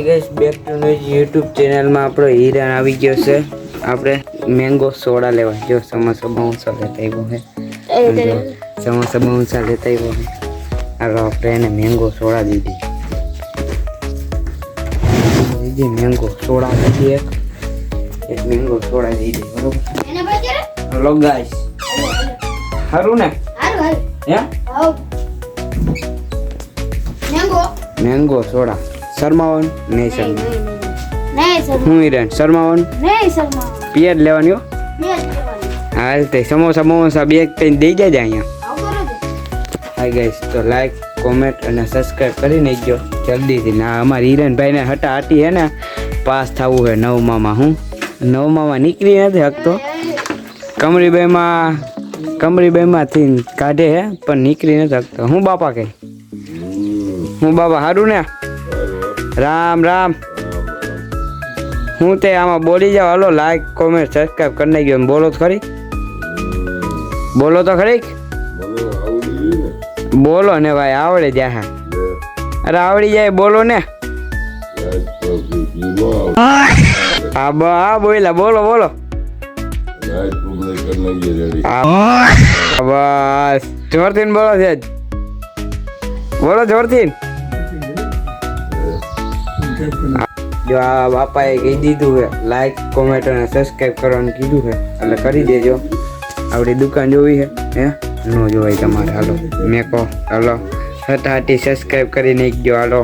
Guys back to YouTube ચેનલમાં આપણો હિરણ આવી ગયો છે. આપણે મેંગો સોડા લેવા જો સમોસા બાઉન્સા લેતા આવ્યો છે. સમોસા બાઉન્સા લેતા આવ્યો છે. હાલો આપણે એને મેંગો સોડા દીધી મેંગો સોડા દીધી એક મેંગો સોડા દીધી બરોબર. હેલો ગાઈસ હારું ને હે મેંગો સોડા શર્માવન નહીં શર્મા હું હિરણ શર્માવન પિયર લેવાની હો હાલ તે સમોસા બમોસા બે ત્રણ દઈ જાય અહીંયા. હાય ગાઈસ તો લાઈક કોમેન્ટ અને સબસ્ક્રાઈબ કરી નાખજો જલ્દીથી. ના અમારા હિરણભાઈને હટાહટી હે ને પાસ થવું છે નવમામાં. હું નવમામાં નીકળી નથી શકતો. કમરીબાઈમાંથી કાઢે હે પણ નીકળી નથી શકતો. હું બાપા કઈ હું બાપા હારું ને રામ રામ. હું તે આમાં બોલી જાવ. હાલો લાઈક કોમેન્ટ સબસ્ક્રાઈબ કરી નાખજો. બોલો તો ખરી બોલો તો ખરી બોલો ને ભાઈ આવડે જાય. અરે આવડી જાય બોલો ને. હા બોલા બોલો બોલો બસ જોરથી બોલો છે બોલો જોરથી. જો આ બાપાએ કહી દીધું છે લાઈક કોમેન્ટ અને સબસ્ક્રાઈબ કરવાનું કીધું છે એટલે કરી દેજો. આપણી દુકાન જોવી છે હે ન જોવાય તમારે. હાલો મેકો હાલો હટાહટી સબસ્ક્રાઈબ કરી નાખજો. હાલો